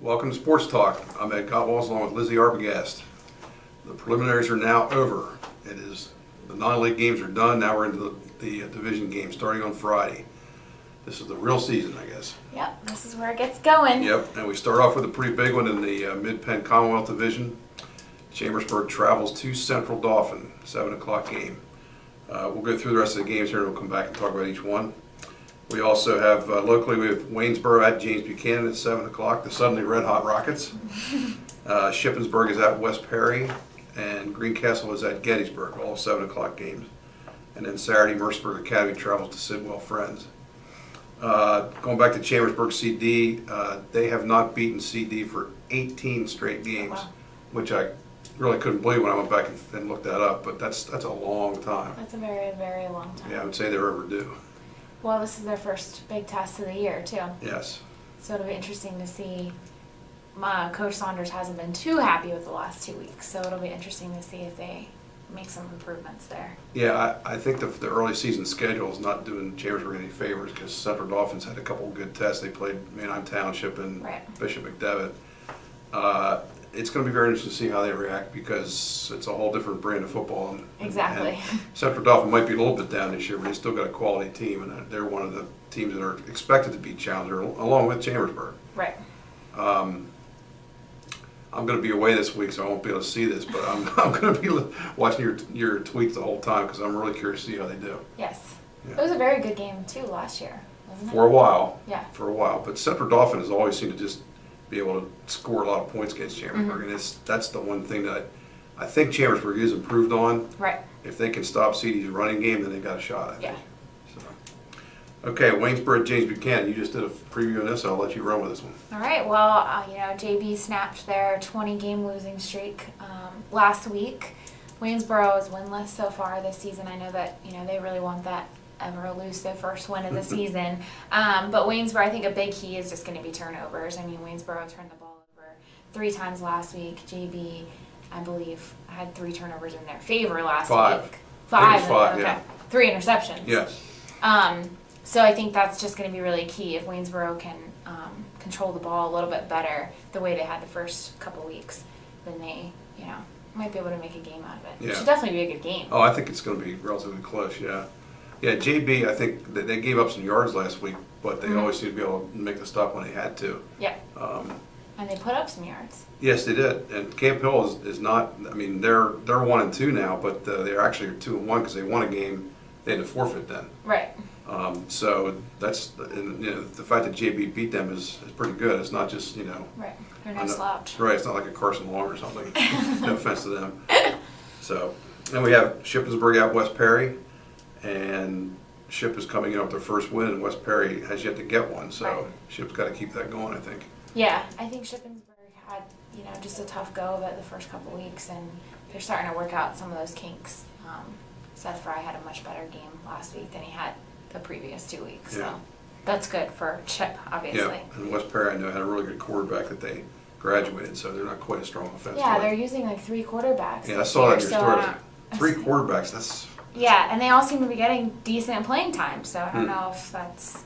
Welcome to Sports Talk. I'm Ed Gottwals along with Lizzie Arbogast. The preliminaries are now over. The non-league games are done. Now we're into the division games starting on Friday. This is the real season, I guess. Yep, this is where it gets going. Yep, and we start off with a pretty big one in the Mid-Penn Commonwealth Division. Chambersburg travels to Central Dauphin, 7 o'clock game. We'll go through the rest of the games here and we'll come back and talk about each one. We also have, locally, we have Waynesboro at James Buchanan at 7 o'clock, the suddenly red hot Rockets. Shippensburg is at West Perry, and Greencastle is at Gettysburg, all 7 o'clock games. And then Saturday, Mercersburg Academy travels to Sidwell Friends. Going back to Chambersburg CD, they have not beaten CD for 18 straight games, Wow. which I really couldn't believe when I went back and looked that up, but that's a long time. That's a very, very long time. Yeah, I would say they're overdue. Well, this is their first big test of the year, too. Yes. So it'll be interesting to see. Coach Saunders hasn't been too happy with the last 2 weeks, so it'll be interesting to see if they make some improvements there. Yeah, I think the early season schedule is not doing Chambersburg any favors because Central Dolphins had a couple of good tests. They played Manheim Township and Right. Bishop McDevitt. It's going to be very interesting to see how they react because it's a whole different brand of football. Exactly. And Central Dauphin might be a little bit down this year, but they still got a quality team, and they're one of the teams that are expected to beat Challenger along with Chambersburg. Right. I'm going to be away this week, so I won't be able to see this, but I'm going to be watching your tweets the whole time because I'm really curious to see how they do. Yes. Yeah. It was a very good game, too, last year, wasn't it? For a while. Yeah. For a while. But Central Dauphin has always seemed to just be able to score a lot of points against Chambersburg, and that's the one thing that I think Chambersburg is improved on. Right. If they can stop CD's running game, then they got a shot, I think. Yeah. So. Okay, Waynesboro at James Buchanan. You just did a preview on this, so I'll let you run with this one. All right. Well, JB snapped their 20-game losing streak last week. Waynesboro is winless so far this season. I know that they really want that ever elusive first win of the season. But Waynesboro, I think a big key is just going to be turnovers. I mean, Waynesboro turned the ball over 3 times last week. JB, I believe, had 3 turnovers in their favor last week. 5. Five, Okay. yeah. 3 interceptions. Yes. So I think that's just going to be really key. If Waynesboro can control the ball a little bit better, the way they had the first couple weeks, then they, might be able to make a game out of it. Yeah. It should definitely be a good game. Oh, I think it's going to be relatively close, yeah. Yeah, JB, I think that they gave up some yards last week, but they always seem to be able to make the stop when they had to. Yeah. And they put up some yards. Yes, they did. And Camp Hill is not, I mean, they're 1-2 now, but they're actually 2-1 because they won a game. They had to forfeit then. Right. So that's, the fact that JB beat them is pretty good. It's not just, Right. They're no slouch. Right, it's not like a Carson Long or something. No offense to them. So, then we have Shippensburg at West Perry, and Ship is coming in with their first win, and West Perry has yet to get one. So Right. Ship's got to keep that going, I think. Yeah, I think Shippensburg had, just a tough go of it the first couple weeks, and they're starting to work out some of those kinks. Seth Fry had a much better game last week than he had the previous 2 weeks. Yeah. So that's good for Chip, obviously. Yeah, and West Perry, I know, had a really good quarterback that they graduated, so they're not quite as strong offensively. Yeah, they're using like 3 quarterbacks. Yeah, I this saw that in year, your so, story. 3 quarterbacks, that's... Yeah, and they all seem to be getting decent playing time, so I don't know if that's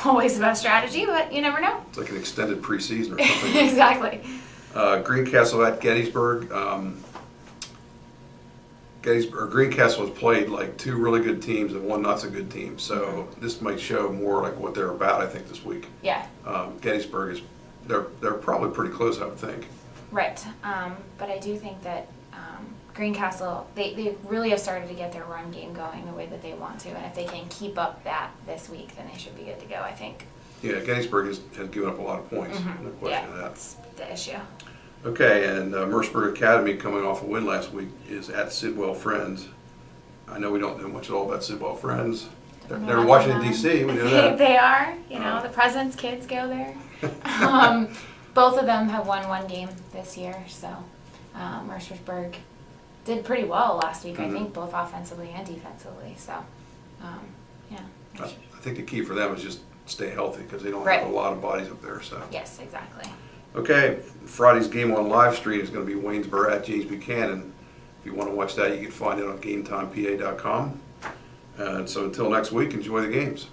always the best strategy, but you never know. It's like an extended preseason or something. Exactly. Greencastle at Gettysburg. Greencastle has played like 2 really good teams and 1 not so good team, so this might show more like what they're about, I think, this week. Yeah. Gettysburg is, they're probably pretty close, I would think. Right. But I do think that Greencastle, they really have started to get their run game going the way that they want to, and if they can keep up that this week, then they should be good to go, I think. Yeah, Gettysburg has given up a lot of points, no question Yeah, of that. that's the issue. Okay, and Mercersburg Academy, coming off a win last week, is at Sidwell Friends. I know we don't know much at all about Sidwell Friends. They're in Washington, D.C., we know that. They are. The president's kids go there. Both of them have won 1 game this year, so Mercersburg did pretty well last week, I think, both offensively and defensively. So, yeah. I think the key for them is just stay healthy because they don't Right. have a lot of bodies up there. So. Yes, exactly. Okay, Friday's game on live stream is going to be Waynesboro at James Buchanan. If you want to watch that, you can find it on GameTimePA.com. And so until next week, enjoy the games.